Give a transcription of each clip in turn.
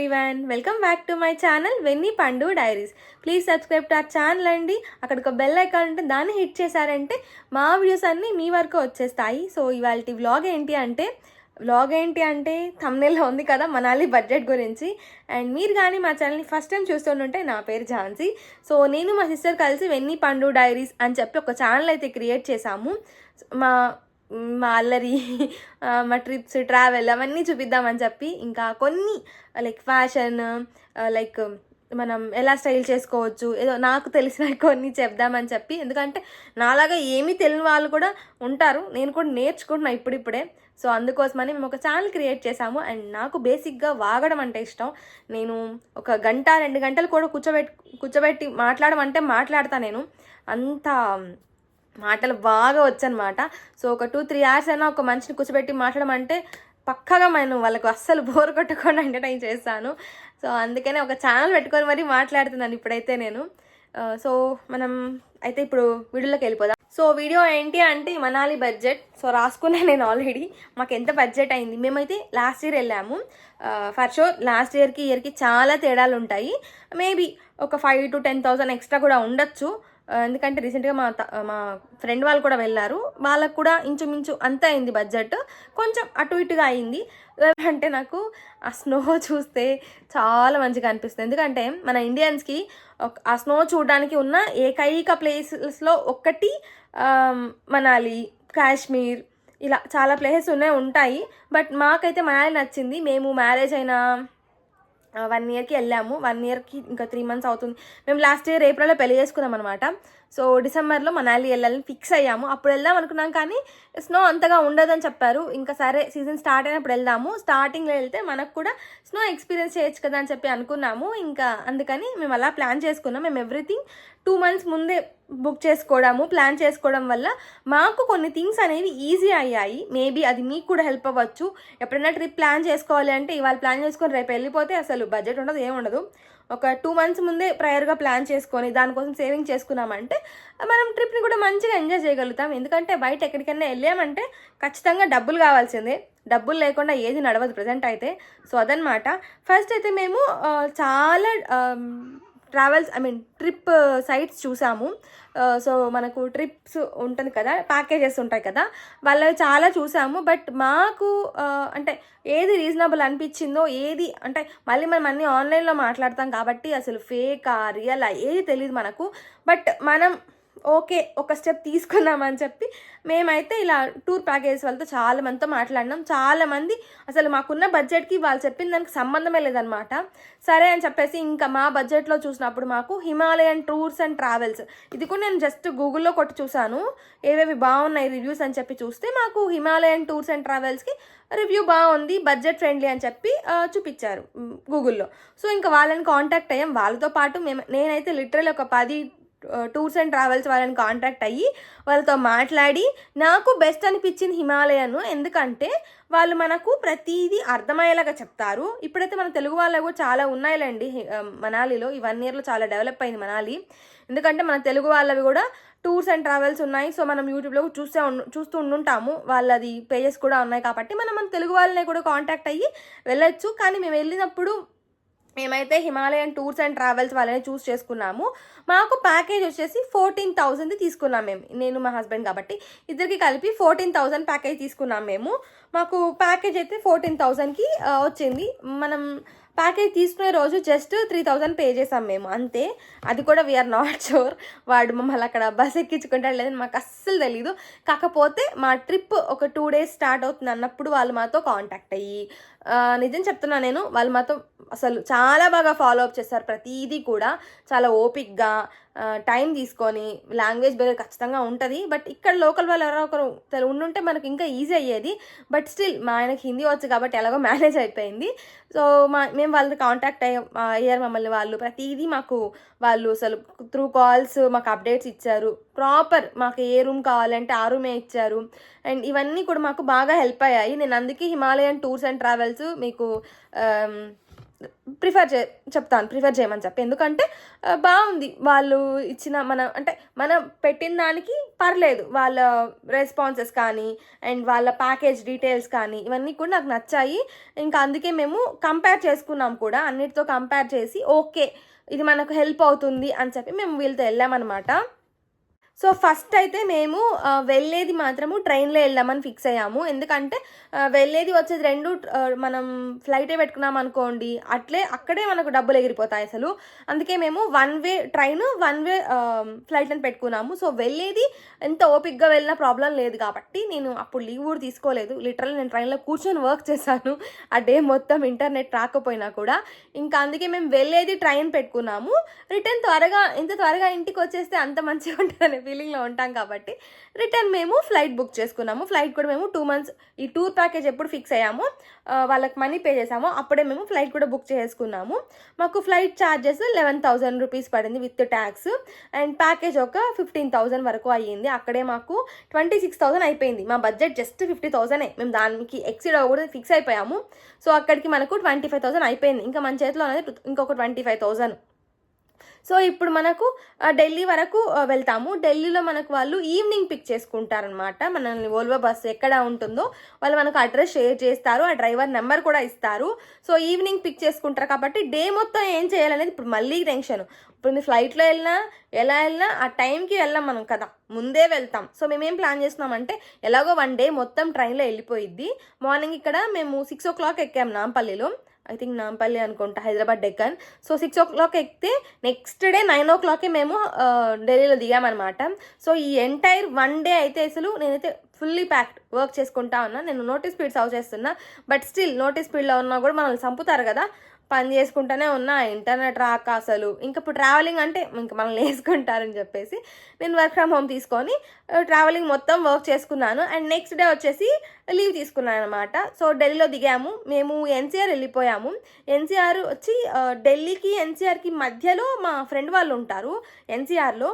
Everyone, welcome back to my channel Venny Pandu diaries. Please subscribe to our channel అండి. అక్కడ ఒక bell icon ఉంటే దాన్ని హిట్ చేశారంటే మా వీడియోస్ అన్నీ మీ వరకు వచ్చేస్తాయి. సో ఇవాళ వ్లాగ్ ఏంటి అంటే థంబ్నెయిల్లో ఉంది కదా, మనాలి బడ్జెట్ గురించి. అండ్ మీరు కానీ మా ఛానల్ని ఫస్ట్ టైం చూస్తుంటే నా పేరు ఝాన్సీ. సో నేను మా సిస్టర్ కలిసి వెన్నీ పండు డైరీస్ అని చెప్పి ఒక ఛానల్ అయితే క్రియేట్ చేశాము. మా మా అల్లరి మా ట్రిప్స్, ట్రావెల్ అవన్నీ చూపిద్దామని చెప్పి, ఇంకా కొన్ని లైక్ ఫ్యాషన్, లైక్ మనం ఎలా స్టైల్ చేసుకోవచ్చు, ఏదో నాకు తెలిసిన కొన్ని చెప్దామని చెప్పి. ఎందుకంటే నాలాగా ఏమీ తెలియని వాళ్ళు కూడా ఉంటారు, నేను కూడా నేర్చుకుంటున్నా ఇప్పుడిప్పుడే. సో అందుకోసమని మేము ఒక ఛానల్ క్రియేట్ చేశాము. అండ్ నాకు బేసిక్గా వాగడం అంటే ఇష్టం. నేను ఒక 1-2 గంటలు కూడా కూర్చోబెట్టి మాట్లాడమంటే మాట్లాడతా. నేను అంత మాటలు బాగా వచ్చనమాట. సో ఒక 2-3 అవర్స్ అయినా ఒక మనిషిని కూర్చోబెట్టి మాట్లాడమంటే పక్కగా నేను వాళ్ళకు అస్సలు బోర్ కొట్టకుండా ఎంటర్టైన్ చేస్తాను. సో అందుకనే ఒక ఛానల్ పెట్టుకొని మరీ మాట్లాడుతున్నాను ఇప్పుడైతే నేను. సో మనం అయితే ఇప్పుడు వీడియోలోకి వెళ్ళిపోదాం. సో వీడియో ఏంటి అంటే మనాలి బడ్జెట్. సో రాసుకున్నాను నేను ఆల్రెడీ, మాకు ఎంత బడ్జెట్ అయింది. మేమైతే లాస్ట్ ఇయర్ వెళ్ళాము. ఫర్ షూర్ లాస్ట్ ఇయర్కి చాలా తేడాలు ఉంటాయి. మేబీ ఒక 5,000 to 10,000 ఎక్స్ట్రా కూడా ఉండొచ్చు. ఎందుకంటే రీసెంట్గా మా ఫ్రెండ్ వాళ్ళు కూడా వెళ్ళారు, వాళ్ళకు కూడా ఇంచుమించు అంత అయింది బడ్జెట్. కొంచెం అటు ఇటుగా అయింది. అంటే నాకు ఆ స్నో చూస్తే చాలా మంచిగా అనిపిస్తుంది. ఎందుకంటే మన ఇండియన్స్కి ఆ స్నో చూడడానికి ఉన్న ఏకైక ప్లేసెస్లో ఒకటి మనాలి, కాశ్మీర్, ఇలా చాలా ప్లేసెస్ ఉంటాయి. బట్ మాకైతే మనాలి నచ్చింది. మేము మ్యారేజ్ అయిన 1 yearకి వెళ్ళాము. 1 yearకి ఇంకా 3 months అవుతుంది. మేము లాస్ట్ ఇయర్ ఏప్రిల్లో పెళ్లి చేసుకున్నాం అనమాట. సో డిసెంబర్లో మనాలి వెళ్ళాలని ఫిక్స్ అయ్యాము. అప్పుడు వెళ్దాం అనుకున్నాం, కానీ స్నో అంతగా ఉండదని చెప్పారు. ఇంకా సరే సీజన్ స్టార్ట్ అయినప్పుడు వెళ్దాము, స్టార్టింగ్లో వెళ్తే మనకు కూడా స్నో ఎక్స్పీరియన్స్ చేయొచ్చు కదా అని చెప్పి అనుకున్నాము. ఇంకా అందుకని మేము అలా ప్లాన్ చేసుకున్నాం. మేము ఎవ్రీథింగ్ 2 months ముందే బుక్ చేసుకోవడము, ప్లాన్ చేసుకోవడం వల్ల మాకు కొన్ని థింగ్స్ అనేవి ఈజీ అయ్యాయి. మేబీ అది మీకు కూడా హెల్ప్ అవ్వచ్చు. ఎప్పుడైనా ట్రిప్ ప్లాన్ చేసుకోవాలి అంటే ఇవాళ ప్లాన్ చేసుకొని రేపు వెళ్ళిపోతే అసలు బడ్జెట్ ఉండదు, ఏముండదు. ఒక 2 months ముందే ప్రయర్గా ప్లాన్ చేసుకొని దానికోసం సేవింగ్ చేసుకున్నామంటే మనం ట్రిప్ని కూడా మంచిగా ఎంజాయ్ చేయగలుగుతాం. ఎందుకంటే బయట ఎక్కడికైనా వెళ్ళామంటే ఖచ్చితంగా డబ్బులు కావాల్సిందే, డబ్బులు లేకుండా ఏది నడవదు ప్రజెంట్ అయితే. సో అదనమాట. ఫస్ట్ అయితే మేము చాలా ట్రావెల్స్ ట్రిప్ సైట్స్ చూసాము. సో మనకు ట్రిప్స్ ఉంటుంది కదా, ప్యాకేజెస్ ఉంటాయి కదా, వాళ్ళవి చాలా చూసాము. బట్ మాకు అంటే ఏది రీజనబుల్ అనిపించిందో, ఏది అంటే మళ్ళీ మనం అన్నీ ఆన్లైన్లో మాట్లాడతాం కాబట్టి అసలు ఫేకా రియలా ఏది తెలియదు మనకు. బట్ మనం ఓకే ఒక స్టెప్ తీసుకున్నామని చెప్పి మేమైతే ఇలా టూర్ ప్యాకేజ్ వాళ్ళతో చాలా మందితో మాట్లాడినాం. చాలామంది అసలు మాకున్న బడ్జెట్కి వాళ్ళు చెప్పిన దానికి సంబంధమే లేదనమాట. సరే అని చెప్పేసి ఇంకా మా బడ్జెట్లో చూసినప్పుడు మాకు హిమాలయన్ టూర్స్ అండ్ ట్రావెల్స్, ఇది కూడా నేను జస్ట్ గూగుల్లో కొట్టి చూసాను ఏవేవి బాగున్నాయి రివ్యూస్ అని చెప్పి చూస్తే మాకు హిమాలయన్ టూర్స్ అండ్ ట్రావెల్స్కి రివ్యూ బాగుంది, బడ్జెట్ ఫ్రెండ్లీ అని చెప్పి చూపించారు గూగుల్లో. సో ఇంకా వాళ్ళని కాంటాక్ట్ అయ్యాం. వాళ్ళతో పాటు నేనైతే లిటరల్ ఒక 10 టూర్స్ అండ్ ట్రావెల్స్ వాళ్ళని కాంటాక్ట్ అయ్యి వాళ్ళతో మాట్లాడి నాకు బెస్ట్ అనిపించింది హిమాలయన్. ఎందుకంటే వాళ్ళు మనకు ప్రతిదీ అర్థమయ్యేలాగా చెప్తారు. ఇప్పుడైతే మన తెలుగు వాళ్ళకు కూడా చాలా ఉన్నాయిలేండి మనాలిలో. ఈ 1 yearలో చాలా డెవలప్ అయింది మనాలి. ఎందుకంటే మన తెలుగు వాళ్ళవి కూడా టూర్స్ అండ్ ట్రావెల్స్ ఉన్నాయి. సో మనం యూట్యూబ్లో చూస్తూ ఉండుంటాము, వాళ్ళది పేజెస్ కూడా ఉన్నాయి. కాబట్టి మన తెలుగు వాళ్ళని కూడా కాంటాక్ట్ అయ్యి వెళ్ళొచ్చు. కానీ మేము వెళ్ళినప్పుడు మేమైతే హిమాలయన్ టూర్స్ అండ్ ట్రావెల్స్ వాళ్ళని చూస్ చేసుకున్నాము. మాకు ప్యాకేజ్ వచ్చేసి 14,000 తీసుకున్నాం మేము, నేను మా హస్బెండ్ కాబట్టి ఇద్దరికి కలిపి 14,000 ప్యాకేజ్ తీసుకున్నాం మేము. మాకు ప్యాకేజ్ అయితే 14,000కి వచ్చింది. మనం ప్యాకేజ్ తీసుకునే రోజు జస్ట్ 3,000 పే చేసాం మేము, అంతే. అది కూడా వీఆర్ నాట్ షూర్ వాడు మమ్మల్ని అక్కడ బస్ ఎక్కించుకుంటాడు లేదని మాకు అస్సలు తెలీదు. కాకపోతే మా ట్రిప్ ఒక 2 days స్టార్ట్ అవుతుంది అన్నప్పుడు వాళ్ళు మాతో కాంటాక్ట్ అయ్యి, నిజం చెప్తున్నా నేను, వాళ్ళు మాతో అసలు చాలా బాగా ఫాలో అప్ చేస్తారు. ప్రతిదీ కూడా చాలా ఓపిక్గా టైం తీసుకొని. లాంగ్వేజ్ బేర్ ఖచ్చితంగా ఉంటుంది, బట్ ఇక్కడ లోకల్ వాళ్ళు ఎవరో ఒకరు ఉండుంటే మనకి ఇంకా ఈజీ అయ్యేది. బట్ స్టిల్ మా ఆయనకి హిందీ వచ్చు కాబట్టి ఎలాగో మేనేజ్ అయిపోయింది. సో మేము వాళ్ళని కాంటాక్ట్ అయ్యారు మమ్మల్ని. వాళ్ళు ప్రతిదీ మాకు వాళ్ళు అసలు త్రూ కాల్స్ మాకు అప్డేట్స్ ఇచ్చారు. ప్రాపర్ మాకు ఏ రూమ్ కావాలంటే ఆ రూమే ఇచ్చారు. అండ్ ఇవన్నీ కూడా మాకు బాగా హెల్ప్ అయ్యాయి. నేను అందుకే హిమాలయన్ టూర్స్ అండ్ ట్రావెల్స్ మీకు ప్రిఫర్ చేయమని చెప్పి. ఎందుకంటే బాగుంది వాళ్ళు ఇచ్చిన మనం పెట్టిన దానికి పర్లేదు, వాళ్ళ రెస్పాన్సెస్ కానీ అండ్ వాళ్ళ ప్యాకేజ్ డీటెయిల్స్ కానీ ఇవన్నీ కూడా నాకు నచ్చాయి. ఇంకా అందుకే మేము కంపేర్ చేసుకున్నాం కూడా, అన్నిటితో కంపేర్ చేసి ఓకే ఇది మనకు హెల్ప్ అవుతుంది అని చెప్పి మేము వీళ్ళతో వెళ్ళామన్నమాట. సో ఫస్ట్ అయితే మేము వెళ్ళేది మాత్రము ట్రైన్లో వెళ్దామని ఫిక్స్ అయ్యాము. ఎందుకంటే వెళ్ళేది వచ్చేది రెండు మనం ఫ్లైటే పెట్టుకున్నాం అనుకోండి, అక్కడే మనకు డబ్బులు ఎగిరిపోతాయి అసలు. అందుకే మేము 1 వే ట్రైన్ 1 వే ఫ్లైట్ అని పెట్టుకున్నాము. సో వెళ్ళేది ఎంత ఓపిక్గా వెళ్ళినా ప్రాబ్లం లేదు కాబట్టి నేను అప్పుడు లీవ్ కూడా తీసుకోలేదు. లిటరల్ నేను ట్రైన్లో కూర్చొని వర్క్ చేశాను ఆ డే మొత్తం, ఇంటర్నెట్ రాకపోయినా కూడా. ఇంకా అందుకే మేము వెళ్ళేది ట్రైన్ పెట్టుకున్నాము. రిటర్న్ ఎంత త్వరగా ఇంటికి వచ్చేస్తే అంత మంచిగా ఉంటుందనే ఫీలింగ్లో ఉంటాం కాబట్టి రిటర్న్ మేము ఫ్లైట్ బుక్ చేసుకున్నాము. ఫ్లైట్ కూడా మేము 2 months ఈ టూర్ ప్యాకేజ్ ఎప్పుడు ఫిక్స్ అయ్యామో వాళ్ళకి మనీ పే చేసామో అప్పుడే మేము ఫ్లైట్ కూడా బుక్ చేసుకున్నాము. మాకు ఫ్లైట్ ఛార్జెస్ 11,000 రూపీస్ పడింది విత్ ట్యాక్స్, అండ్ ప్యాకేజ్ ఒక 15,000 వరకు అయ్యింది. అక్కడే మాకు 26,000 అయిపోయింది. మా బడ్జెట్ జస్ట్ 50,000. మేము దానికి ఎక్సీడ్ అవ్వకూడదు ఫిక్స్ అయిపోయాము. సో అక్కడికి మనకు 25,000 అయిపోయింది. ఇంకా మన చేతిలో అనేది ఇంకొక 25,000. సో ఇప్పుడు మనకు ఢిల్లీ వరకు వెళ్తాము. ఢిల్లీలో మనకు వాళ్ళు ఈవినింగ్ పిక్ చేసుకుంటారనమాట. మనల్ని వోల్వో బస్సు ఎక్కడ ఉంటుందో వాళ్ళు మనకు అడ్రస్ షేర్ చేస్తారు, ఆ డ్రైవర్ నెంబర్ కూడా ఇస్తారు. సో ఈవినింగ్ పిక్ చేసుకుంటారు కాబట్టి డే మొత్తం ఏం చేయాలనేది ఇప్పుడు మళ్ళీ టెన్షన్. ఇప్పుడు మీ ఫ్లైట్లో ఎలా వెళ్ళినా ఆ టైంకి వెళ్ళాం మనం కదా, ముందే వెళ్తాం. సో మేమేం ప్లాన్ చేస్తున్నామంటే ఎలాగో 1 day మొత్తం ట్రైన్లో వెళ్ళిపోయిద్ది. మార్నింగ్ ఇక్కడ మేము 6 o'clock ఎక్కాము నాంపల్లిలో, ఐ థింక్ నాంపల్లి అనుకుంటా, హైదరాబాద్ డెక్కన్. సో 6 o'clock ఎక్కితే నెక్స్ట్ డే 9 o'clock మేము ఢిల్లీలో దిగామన్నమాట. సో ఈ ఎంటైర్ 1 day అయితే అసలు నేనైతే ఫుల్లీ ప్యాక్డ్ వర్క్ చేసుకుంటా ఉన్నా. నేను నోటీస్ స్పీడ్ సర్వ్ చేస్తున్నా, బట్ స్టిల్ నోటీస్ స్పీడ్లో ఉన్నా కూడా మనల్ని చంపుతారు కదా, పని చేసుకుంటూనే ఉన్నా. ఇంటర్నెట్ రాక అసలు ఇంకా ఇప్పుడు ట్రావెలింగ్ అంటే ఇంకా మనల్ని వేసుకుంటారని చెప్పేసి నేను వర్క్ ఫ్రమ్ హోమ్ తీసుకొని ట్రావెలింగ్ మొత్తం వర్క్ చేసుకున్నాను. అండ్ నెక్స్ట్ డే వచ్చేసి లీవ్ తీసుకున్నాను అనమాట. సో ఢిల్లీలో దిగాము, మేము ఎన్సీఆర్ వెళ్ళిపోయాము. ఎన్సీఆర్ వచ్చి ఢిల్లీకి ఎన్సీఆర్కి మధ్యలో మా ఫ్రెండ్ వాళ్ళు ఉంటారు ఎన్సీఆర్లో.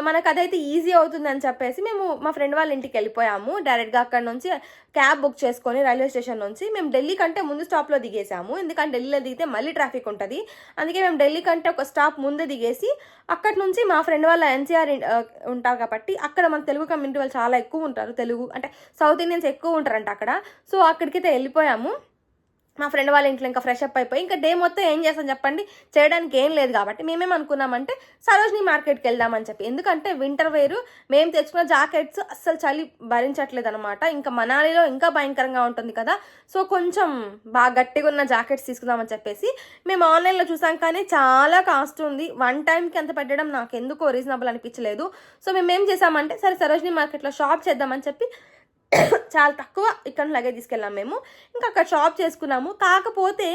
మనకు అదైతే ఈజీ అవుతుందని చెప్పేసి మేము మా ఫ్రెండ్ వాళ్ళ ఇంటికి వెళ్ళిపోయాము. డైరెక్ట్గా అక్కడ నుంచి క్యాబ్ బుక్ చేసుకొని రైల్వే స్టేషన్ నుంచి మేము ఢిల్లీ కంటే ముందు స్టాప్లో దిగేసాము. ఎందుకంటే ఢిల్లీలో దిగితే మళ్ళీ ట్రాఫిక్ ఉంటుంది. అందుకే మేము ఢిల్లీ కంటే ఒక స్టాప్ ముందు దిగేసి అక్కడి నుంచి మా ఫ్రెండ్ వాళ్ళ ఎన్సీఆర్ ఉంటారు కాబట్టి అక్కడ మన తెలుగు కమ్యూనిటీ వాళ్ళు చాలా ఎక్కువ ఉంటారు, తెలుగు అంటే సౌత్ ఇండియన్స్ ఎక్కువ ఉంటారంట అక్కడ. సో అక్కడికైతే వెళ్ళిపోయాము మా ఫ్రెండ్ వాళ్ళ ఇంట్లో. ఇంకా ఫ్రెష్ అప్ అయిపోయి ఇంకా డే మొత్తం ఏం చేస్తాం చెప్పండి, చేయడానికి ఏం లేదు కాబట్టి మేమేమనుకున్నామంటే సరోజినీ మార్కెట్కి వెళ్దామని చెప్పి. ఎందుకంటే వింటర్ వేరు మేము తెచ్చుకున్న జాకెట్స్ అస్సలు చలి భరించట్లేదు అనమాట. ఇంకా మనాలిలో ఇంకా భయంకరంగా ఉంటుంది కదా, సో కొంచెం బాగా గట్టిగా ఉన్న జాకెట్స్ తీసుకుందామని చెప్పేసి మేము ఆన్లైన్లో చూసాం. కానీ చాలా కాస్ట్ ఉంది, 1 timeకి అంత పెట్టడం నాకు ఎందుకో రీజనబుల్ అనిపించలేదు. సో మేము ఏం చేసామంటే సరే సరోజినీ మార్కెట్లో షాప్ చేద్దామని చెప్పి చాలా తక్కువ ఇక్కడ లగేజ్ తీసుకెళ్ళాము మేము. ఇంకా అక్కడ షాప్ చేసుకున్నాము. కాకపోతే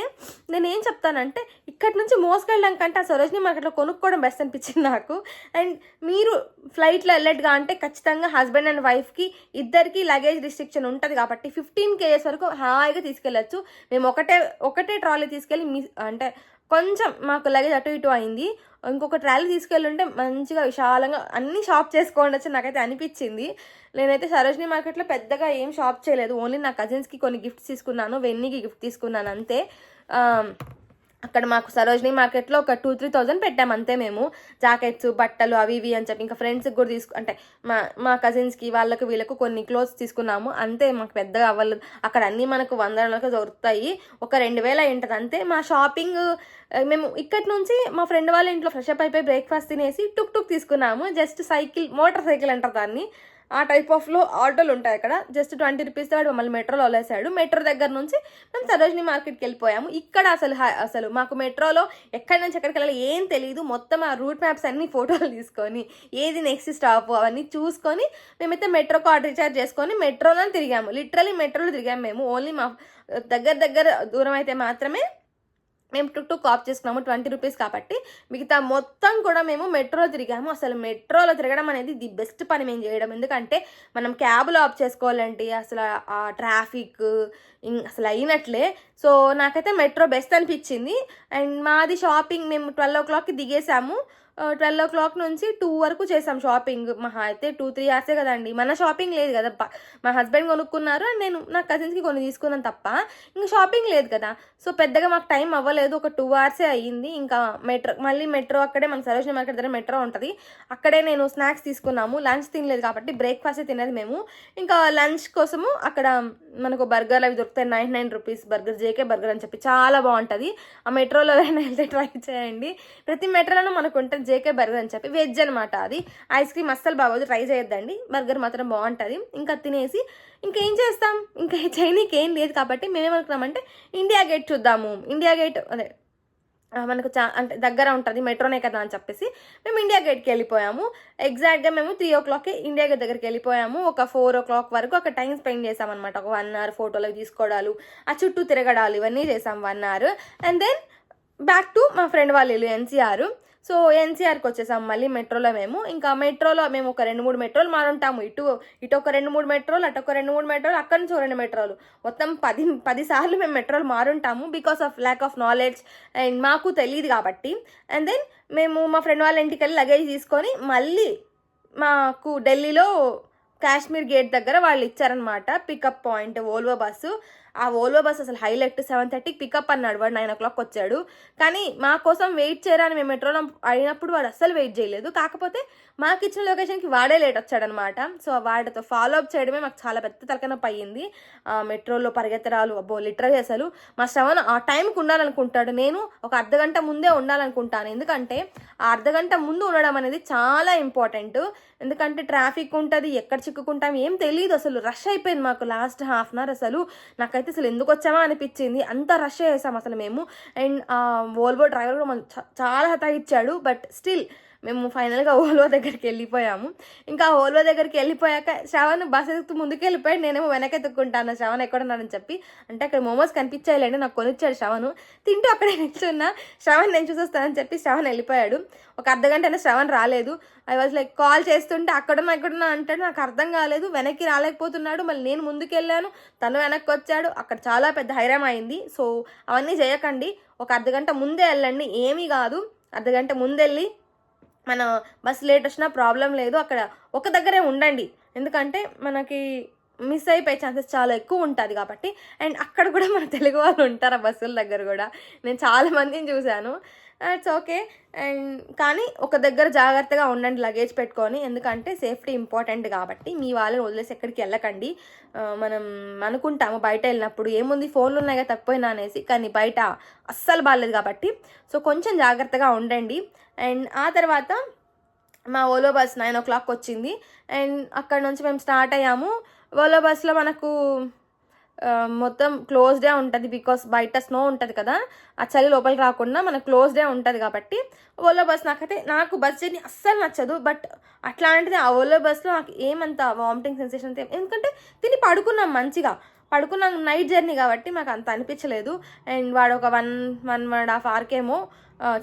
నేను ఏం చెప్తానంటే ఇక్కడ నుంచి మోసుకెళ్ళడం కంటే ఆ సరోజినీ మార్కెట్లో కొనుక్కోవడం బెస్ట్ అనిపించింది నాకు. అండ్ మీరు ఫ్లైట్లో వెళ్ళేట్టుగా అంటే ఖచ్చితంగా హస్బెండ్ అండ్ వైఫ్కి ఇద్దరికి లగేజ్ రిస్ట్రిక్షన్ ఉంటుంది కాబట్టి 15 kgs వరకు హాయిగా తీసుకెళ్ళచ్చు. మేము ఒకటే ట్రాలీ తీసుకెళ్ళి అంటే కొంచెం మాకు లగేజ్ అటు ఇటు అయింది. ఇంకొక ట్రాలీ తీసుకెళ్ళుంటే మంచిగా విశాలంగా అన్ని షాప్ చేసుకోండి నాకైతే అనిపించింది. నేనైతే సరోజినీ మార్కెట్లో పెద్దగా ఏం షాప్ చేయలేదు, ఓన్లీ నా కజిన్స్కి కొన్ని గిఫ్ట్స్ తీసుకున్నాను, వెన్నీకి గిఫ్ట్ తీసుకున్నాను అంతే. అక్కడ మాకు సరోజినీ మార్కెట్లో ఒక 2-3 thousand పెట్టాము అంతే మేము, జాకెట్స్ బట్టలు అవి ఇవి అని చెప్పి. ఇంకా ఫ్రెండ్స్కి కూడా అంటే మా కజిన్స్కి వాళ్ళకు వీళ్ళకు కొన్ని క్లోత్స్ తీసుకున్నాము అంతే. మాకు పెద్దగా అవ్వలేదు, అక్కడ అన్నీ మనకు 100 దొరుకుతాయి, ఒక 2,000 అయి ఉంటుంది అంతే. మా షాపింగ్ మేము ఇక్కడి నుంచి మా ఫ్రెండ్ వాళ్ళ ఇంట్లో ఫ్రెష్ అప్ అయిపోయి బ్రేక్ఫాస్ట్ తినేసి టుక్ మోటార్ సైకిల్ అంటారు దాన్ని, ఆ టైప్ ఆఫ్లో ఆటోలు ఉంటాయి అక్కడ. జస్ట్ 20 రూపీస్ వాడు మమ్మల్ని మెట్రోలో వదిలేసాడు. మెట్రో దగ్గర నుంచి మేము సరోజినీ మార్కెట్కి వెళ్ళిపోయాము. ఇక్కడ అసలు మాకు మెట్రోలో ఎక్కడి నుంచి ఎక్కడికి వెళ్ళాలి ఏం తెలియదు. మొత్తం ఆ రూట్ మ్యాప్స్ అన్ని ఫోటోలు తీసుకొని ఏది నెక్స్ట్ స్టాప్ అవన్నీ చూసుకొని మేమైతే మెట్రో కార్డ్ రీఛార్జ్ చేసుకొని మెట్రోలో తిరిగాము. లిటరలీ మెట్రోలో తిరిగాము మేము. ఓన్లీ మా దగ్గర దూరం అయితే మాత్రమే మేము టుక్ ఆఫ్ చేసుకున్నాము 20 రూపీస్ కాబట్టి. మిగతా మొత్తం కూడా మేము మెట్రోలో తిరిగాము. అసలు మెట్రోలో తిరగడం అనేది ది బెస్ట్ పని మేము చేయడం. ఎందుకంటే మనం క్యాబ్లో ఆఫ్ చేసుకోవాలంటే అసలు ఆ ట్రాఫిక్ అసలు అయినట్లే. సో నాకైతే మెట్రో బెస్ట్ అనిపించింది. అండ్ మాది షాపింగ్ మేము 12 o'clockకి దిగేసాము. 12 నుంచి 2 వరకు చేసాం షాపింగ్. మహా అయితే 2-3 అవర్సే కదండి. మన షాపింగ్ లేదు కదా, మా హస్బెండ్ కొనుక్కున్నారు అండ్ నేను నా కజిన్స్కి కొన్ని తీసుకున్నాను తప్ప ఇంకా షాపింగ్ లేదు కదా. సో పెద్దగా మాకు టైం అవ్వలేదు, ఒక 2 అవర్సే అయ్యింది. ఇంకా మళ్ళీ మెట్రో అక్కడే మన సరోజిని మార్కెట్ దగ్గర మెట్రో ఉంటుంది, అక్కడే నేను స్నాక్స్ తీసుకున్నాము. లంచ్ తినలేదు కాబట్టి బ్రేక్ఫాస్టే తినేది మేము. ఇంకా లంచ్ కోసము అక్కడ మనకు బర్గర్లు అవి దొరుకుతాయి, 99 రూపీస్ బర్గర్, జేకే బర్గర్ అని చెప్పి చాలా బాగుంటుంది. ఆ మెట్రోలో ఎవరైనా వెళ్తే ట్రై చేయండి. ప్రతి మెట్రోలోనూ మనకు ఉంటుంది జేకే బర్గర్ అని చెప్పి, వెజ్ అనమాట అది. ఐస్ క్రీమ్ అస్సలు బాగోదు, ట్రై చేయొద్దండి. బర్గర్ మాత్రం బాగుంటుంది. ఇంకా తినేసి ఇంకేం చేస్తాం, ఇంకా చైనీకి ఏం లేదు కాబట్టి మేమేమనుకున్నామంటే ఇండియా గేట్ చూద్దాము. ఇండియా గేట్ అదే మనకు అంటే దగ్గర ఉంటుంది, మెట్రోనే కదా అని చెప్పేసి మేము ఇండియా గేట్కి వెళ్ళిపోయాము. ఎగ్జాక్ట్గా మేము 3 o'clockకి ఇండియా గేట్ దగ్గరికి వెళ్ళిపోయాము. ఒక 4 o'clock వరకు అక్కడ టైం స్పెండ్ చేసామన్నమాట. ఒక 1 hour ఫోటోలు తీసుకోవడాలు, ఆ చుట్టూ తిరగడాలు ఇవన్నీ చేసాం 1 hour. And then back to మా ఫ్రెండ్ వాళ్ళ ఇల్లు ఎన్సీఆర్. సో ఎన్సీఆర్కి వచ్చేసాం మళ్ళీ మెట్రోలో మేము. ఇంకా మెట్రోలో మేము ఒక 2-3 మెట్రోలు మారుంటాము. ఇటు ఒక 2-3 మెట్రోలు, అటు ఒక 2-3 మెట్రోలు, అక్కడి నుంచి 2 మెట్రోలు, మొత్తం 10 సార్లు మేము మెట్రోలు మారుంటాము. Because of lack of knowledge and మాకు తెలియదు కాబట్టి. అండ్ దెన్ మేము మా ఫ్రెండ్ వాళ్ళ ఇంటికి వెళ్ళి లగేజ్ తీసుకొని మళ్ళీ మాకు ఢిల్లీలో కాశ్మీర్ గేట్ దగ్గర వాళ్ళు ఇచ్చారనమాట పికప్ పాయింట్, ఓల్వో బస్సు. ఆ ఓల్వో బస్ అసలు హైలైట్, 7:30కి పికప్ అన్నాడు వాడు, 9 o'clock వచ్చాడు. కానీ మా కోసం వెయిట్ చేయరని మేము మెట్రోలో అయినప్పుడు వాడు అస్సలు వెయిట్ చేయలేదు. కాకపోతే మాకు ఇచ్చిన లొకేషన్కి వాడే లేట్ వచ్చాడనమాట. సో వాడితో ఫాలో అప్ చేయడమే మాకు చాలా పెద్ద తలకనొప్పి అయ్యింది. మెట్రోలో పరిగెత్తరాలు, అబ్బో లిటరల్లీ అసలు మా శ్రవణ్ ఆ టైంకి ఉండాలనుకుంటాడు, నేను ఒక అర్ధగంట ముందే ఉండాలనుకుంటాను. ఎందుకంటే ఆ అర్ధగంట ముందు ఉండడం అనేది చాలా ఇంపార్టెంట్. ఎందుకంటే ట్రాఫిక్ ఉంటుంది, ఎక్కడ చిక్కుకుంటాం ఏం తెలియదు. అసలు రష్ అయిపోయింది మాకు లాస్ట్ హాఫ్ అన్ అవర్. అసలు నాకైతే అసలు ఎందుకు వచ్చామా అనిపించింది, అంత రష్ చేసాం అసలు మేము. అండ్ వోల్వో డ్రైవర్ కూడా చాలా హతాయిచ్చాడు. బట్ స్టిల్ మేము ఫైనల్గా ఓల్వో దగ్గరికి వెళ్ళిపోయాము. ఇంకా ఓల్వో దగ్గరికి వెళ్ళిపోయాక శ్రవణ్ బస్ ఎదుగుతూ ముందుకు వెళ్ళిపోయాడు, నేనేమో వెనకెత్తుకుంటాను శ్రవణ్ ఎక్కడున్నాడని చెప్పి. అంటే అక్కడ మోమోస్ కనిపించాయిలేండి, నాకు కొనిచ్చాడు శ్రవణ్. తింటూ అక్కడే నిల్చున్నా, శ్రవణ్ నేను చూసొస్తానని చెప్పి శ్రవణ్ వెళ్ళిపోయాడు. ఒక అర్ధగంట అయినా శ్రవణ్ రాలేదు. ఐ వాజ్ లైక్ కాల్ చేస్తుంటే ఎక్కడున్నా అంటాడు, నాకు అర్థం కాలేదు. వెనక్కి రాలేకపోతున్నాడు, మళ్ళీ నేను ముందుకు వెళ్ళాను, తను వెనక్కి వచ్చాడు. అక్కడ చాలా పెద్ద హైరామ్ అయింది. సో అవన్నీ చేయకండి, ఒక అర్ధగంట ముందే వెళ్ళండి, ఏమీ కాదు. అర్ధగంట ముందెళ్ళి మన బస్ లేట్ వచ్చినా ప్రాబ్లం లేదు, అక్కడ ఒక దగ్గరే ఉండండి. ఎందుకంటే మనకి మిస్ అయిపోయే ఛాన్సెస్ చాలా ఎక్కువ ఉంటుంది కాబట్టి. అండ్ అక్కడ కూడా మన తెలుగు వాళ్ళు ఉంటారు ఆ బస్సుల దగ్గర కూడా, నేను చాలా మందిని చూశాను. It's okay. అండ్ కానీ ఒక దగ్గర జాగ్రత్తగా ఉండండి లగేజ్ పెట్టుకొని, ఎందుకంటే సేఫ్టీ ఇంపార్టెంట్ కాబట్టి. మీ వాళ్ళని వదిలేసి ఎక్కడికి వెళ్ళకండి. మనం అనుకుంటాము బయట వెళ్ళినప్పుడు ఏముంది ఫోన్లు ఉన్నాయి కదా తప్పిపోయినా అనేసి, కానీ బయట అస్సలు బాగాలేదు కాబట్టి. సో కొంచెం జాగ్రత్తగా ఉండండి. అండ్ ఆ తర్వాత మా ఓలో బస్ 9 o'clock వచ్చింది. అండ్ అక్కడ నుంచి మేము స్టార్ట్ అయ్యాము. ఓలో బస్లో మనకు మొత్తం క్లోజ్డే ఉంటుంది, బికాస్ బయట స్నో ఉంటుంది కదా, ఆ చలి లోపలికి రాకుండా మనకు క్లోజ్డే ఉంటుంది కాబట్టి. ఓలో బస్ నాకు బస్ జర్నీ అస్సలు నచ్చదు. బట్ అట్లాంటిది ఆ ఓలో బస్లో నాకు ఏమంత వామిటింగ్ సెన్సేషన్ అంతే, ఎందుకంటే తిని పడుకున్నాం, మంచిగా పడుకున్నాం, నైట్ జర్నీ కాబట్టి మాకు అంత అనిపించలేదు. అండ్ వాడు ఒక 1.5 hourకేమో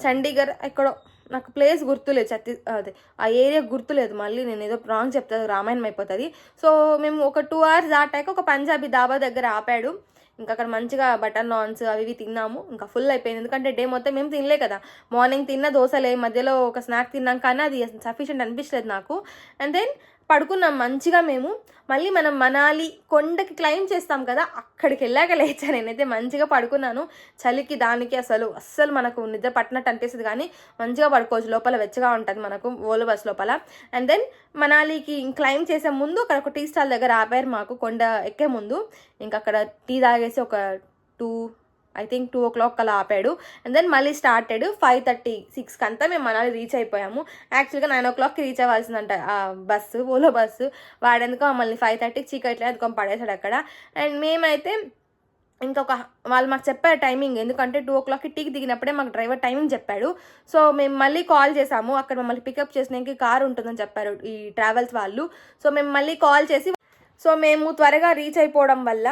చండీగఢ్ ఎక్కడో, నాకు ప్లేస్ గుర్తులేదు, అదే ఆ ఏరియా గుర్తులేదు, మళ్ళీ నేను ఏదో రాంగ్ చెప్తాను, రామాయణం అయిపోతుంది. సో మేము ఒక 2 hours దాటాక ఒక పంజాబీ దాబా దగ్గర ఆపాడు. ఇంకా అక్కడ మంచిగా బటర్ నాన్స్ అవి ఇవి తిన్నాము. ఇంకా ఫుల్ అయిపోయింది, ఎందుకంటే డే మొత్తం మేము తినలే కదా. మార్నింగ్ తిన్న దోశలే, మధ్యలో ఒక స్నాక్ తిన్నాం, కానీ అది సఫిషియెంట్ అనిపించలేదు నాకు. అండ్ దెన్ పడుకున్నాం మంచిగా మేము. మళ్ళీ మనం మనాలి కొండకి క్లైమ్ చేస్తాం కదా, అక్కడికి వెళ్ళాక లేచాను నేనైతే, మంచిగా పడుకున్నాను. చలికి దానికి అస్సలు మనకు నిద్ర పట్టినట్టు అనిపిస్తుంది, కానీ మంచిగా పడుకోవచ్చు, లోపల వెచ్చగా ఉంటుంది మనకు ఓలో బస్ లోపల. అండ్ దెన్ మనాలికి క్లైమ్ చేసే ముందు అక్కడ ఒక టీ స్టాల్ దగ్గర ఆపారు మాకు, కొండ ఎక్కే ముందు. ఇంకా అక్కడ టీ తాగేసి ఒక 2 o'clock అలా ఆపాడు. అండ్ దెన్ మళ్ళీ స్టార్టెడ్ 5:30-6 అంతా మేము మనాలి రీచ్ అయిపోయాము. యాక్చువల్గా 9 o'clockకి రీచ్ అవ్వాల్సిందంట ఆ బస్సు, ఓలో బస్సు. వాడెందుకో మమ్మల్ని 5:30కి చీకట్లే అందుకొని పడేసాడు అక్కడ. అండ్ మేమైతే వాళ్ళు మాకు చెప్పారు టైమింగ్, ఎందుకంటే 2 o'clockకి టీకి దిగినప్పుడే మాకు డ్రైవర్ టైమింగ్ చెప్పాడు. సో మేము మళ్ళీ కాల్ చేసాము, అక్కడ మమ్మల్ని పికప్ చేసినానికి కారు ఉంటుందని చెప్పారు ఈ ట్రావెల్స్ వాళ్ళు. సో మేము మళ్ళీ కాల్ చేసి, సో మేము త్వరగా రీచ్ అయిపోవడం వల్ల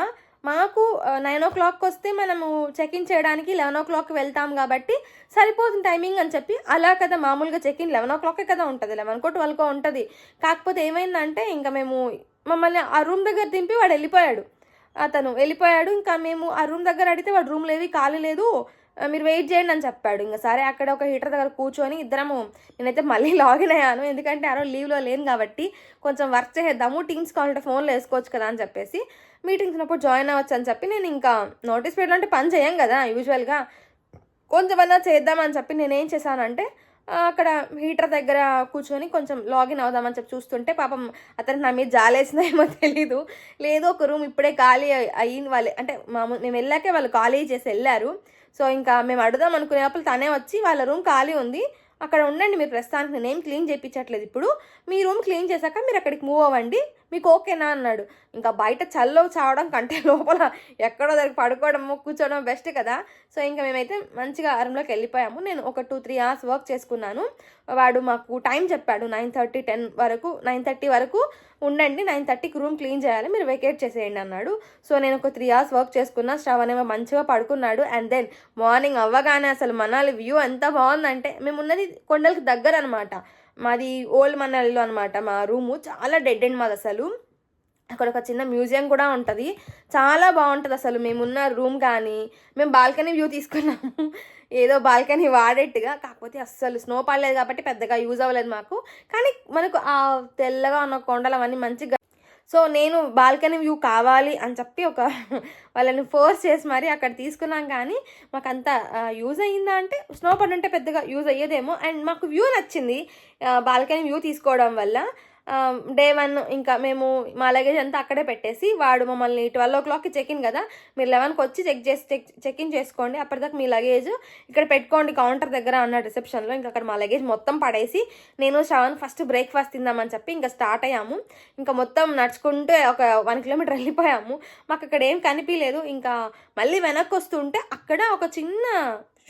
మాకు 9 o'clock వస్తే మనము చెక్ ఇన్ చేయడానికి 11 o'clockకి వెళ్తాం కాబట్టి సరిపోతుంది టైమింగ్ అని చెప్పి. అలా కదా మామూలుగా చెక్ ఇన్ 11 o'clock కదా ఉంటుంది, 11-12 ఉంటుంది. కాకపోతే ఏమైందంటే ఇంకా మమ్మల్ని ఆ రూమ్ దగ్గర దింపి వాడు వెళ్ళిపోయాడు. అతను వెళ్ళిపోయాడు. ఇంకా మేము ఆ రూమ్ దగ్గర అడిగితే వాడు రూమ్ లేవి ఖాళీ లేదు, మీరు వెయిట్ చేయండి అని చెప్పాడు. ఇంకా సరే అక్కడ ఒక హీటర్ దగ్గర కూర్చొని ఇద్దరము, నేనైతే మళ్ళీ లాగిన్ అయ్యాను, ఎందుకంటే ఆ రోజు లీవ్లో లేను కాబట్టి కొంచెం వర్క్ చేద్దాము, టీమ్స్ కావాలంటే ఫోన్లో వేసుకోవచ్చు కదా అని చెప్పేసి, మీటింగ్స్ ఉన్నప్పుడు జాయిన్ అవ్వచ్చు అని చెప్పి నేను ఇంకా నోటీస్ పీరియడ్లో అంటే పని చేయం కదా యూజువల్గా, కొంచెమన్నా చేద్దామని చెప్పి నేనేం చేశానంటే అక్కడ హీటర్ దగ్గర కూర్చొని కొంచెం లాగిన్ అవుదామని చెప్పి చూస్తుంటే పాపం అతనికి నా మీద జాలేసిందో ఏమో తెలీదు, లేదు ఒక రూమ్ ఇప్పుడే ఖాళీ అయ్యింది వాళ్ళే, అంటే మేము వెళ్ళాకే వాళ్ళు ఖాళీ చేసి వెళ్ళారు. సో ఇంకా మేము అడుగుదాం అనుకునే లోపల తనే వచ్చి వాళ్ళ రూమ్ ఖాళీ ఉంది, అక్కడ ఉండండి మీరు ప్రస్తుతానికి, నేనేం క్లీన్ చేయించట్లేదు ఇప్పుడు, మీ రూమ్ క్లీన్ చేశాక మీరు అక్కడికి మూవ్ అవ్వండి, మీకు ఓకేనా అన్నాడు. ఇంకా బయట చల్లో చావడం కంటే లోపల ఎక్కడో దగ్గర పడుకోవడము కూర్చోవడం బెస్ట్ కదా. సో ఇంకా మేమైతే మంచిగా రూమ్లోకి వెళ్ళిపోయాము. నేను ఒక 2-3 hours వర్క్ చేసుకున్నాను. వాడు మాకు టైం చెప్పాడు 9:30 వరకు, 9:30 వరకు ఉండండి, 9:30కి రూమ్ క్లీన్ చేయాలి, మీరు వెకేట్ చేసేయండి అన్నాడు. సో నేను ఒక 3 hours వర్క్ చేసుకున్నా, శ్రవణ్ ఏమో మంచిగా పడుకున్నాడు. అండ్ దెన్ మార్నింగ్ అవ్వగానే అసలు మనాలి వ్యూ ఎంత బాగుందంటే, మేము ఉన్నది కొండలకి దగ్గర అనమాట, మాది ఓల్డ్ మనాలిలో అనమాట మా రూము, చాలా డెడ్ ఎండ్ మాది అసలు. అక్కడ ఒక చిన్న మ్యూజియం కూడా ఉంటుంది, చాలా బాగుంటుంది అసలు. మేమున్న రూమ్ కానీ, మేము బాల్కనీ వ్యూ తీసుకున్నాము, ఏదో బాల్కనీ వాడేట్టుగా, కాకపోతే అస్సలు స్నో పడలేదు కాబట్టి పెద్దగా యూజ్ అవ్వలేదు మాకు, కానీ మనకు ఆ తెల్లగా ఉన్న కొండలు అవన్నీ మంచిగా. సో నేను బాల్కనీ వ్యూ కావాలి అని చెప్పి వాళ్ళని ఫోర్స్ చేసి మరి అక్కడ తీసుకున్నాం, కానీ మాకు అంత యూజ్ అయ్యిందా అంటే స్నో పడి ఉంటే పెద్దగా యూజ్ అయ్యేదేమో. అండ్ మాకు వ్యూ నచ్చింది బాల్కనీ వ్యూ తీసుకోవడం వల్ల. డే 1 ఇంకా మేము మా లగేజ్ అంతా అక్కడే పెట్టేసి, వాడు మమ్మల్ని 12 o'clockకి చెక్-ఇన్ కదా, మీరు 11కి వచ్చి చెక్-ఇన్ చేసుకోండి, అప్పటిదాకా మీ లగేజ్ ఇక్కడ పెట్టుకోండి కౌంటర్ దగ్గర అన్న రిసెప్షన్లో. ఇంకా అక్కడ మా లగేజ్ మొత్తం పడేసి నేను శ్రవణ్ ఫస్ట్ బ్రేక్ఫాస్ట్ తిందామని చెప్పి ఇంకా స్టార్ట్ అయ్యాము. ఇంకా మొత్తం నడుచుకుంటూ ఒక 1 kilometer వెళ్ళిపోయాము. మాకు అక్కడ ఏం కనిపించలేదు. ఇంకా మళ్ళీ వెనక్కి వస్తుంటే అక్కడ ఒక చిన్న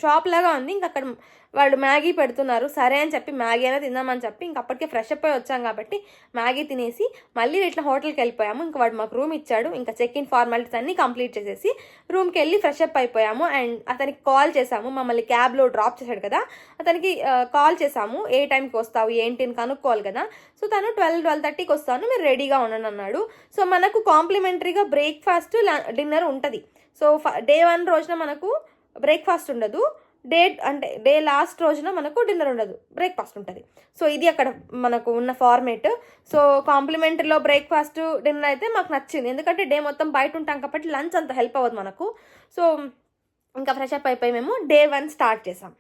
షాప్ లాగా ఉంది, ఇంకా అక్కడ వాళ్ళు మ్యాగీ పెడుతున్నారు, సరే అని చెప్పి మ్యాగీ అయినా తిందామని చెప్పి ఇంక అప్పటికే ఫ్రెష్ అప్ అయి వచ్చాం కాబట్టి మ్యాగీ తినేసి మళ్ళీ ఇట్లా హోటల్కి వెళ్ళిపోయాము. ఇంకా వాడు మాకు రూమ్ ఇచ్చాడు, ఇంకా చెక్-ఇన్ ఫార్మాలిటీస్ అన్నీ కంప్లీట్ చేసేసి రూమ్కి వెళ్ళి ఫ్రెష్ అప్ అయిపోయాము. అండ్ అతనికి కాల్ చేసాము, మమ్మల్ని క్యాబ్లో డ్రాప్ చేశాడు కదా, అతనికి కాల్ చేసాము, ఏ టైంకి వస్తావు ఏంటి అని కనుక్కోవాలి కదా. సో తను 12-12:30కి వస్తాను, మీరు రెడీగా ఉండండి అన్నాడు. సో మనకు కాంప్లిమెంటరీగా బ్రేక్ఫాస్ట్ డిన్నర్ ఉంటుంది. సో డే 1 రోజున మనకు బ్రేక్ఫాస్ట్ ఉండదు, డే లాస్ట్ రోజున మనకు డిన్నర్ ఉండదు, బ్రేక్ఫాస్ట్ ఉంటుంది. సో ఇది అక్కడ మనకు ఉన్న ఫార్మేట్. సో కాంప్లిమెంటరీలో బ్రేక్ఫాస్ట్ డిన్నర్ అయితే మాకు నచ్చింది, ఎందుకంటే డే మొత్తం బయట ఉంటాం కాబట్టి లంచ్ అంత హెల్ప్ అవ్వదు మనకు. సో ఇంకా ఫ్రెష్ అప్ అయిపోయి మేము డే 1 స్టార్ట్ చేసాం.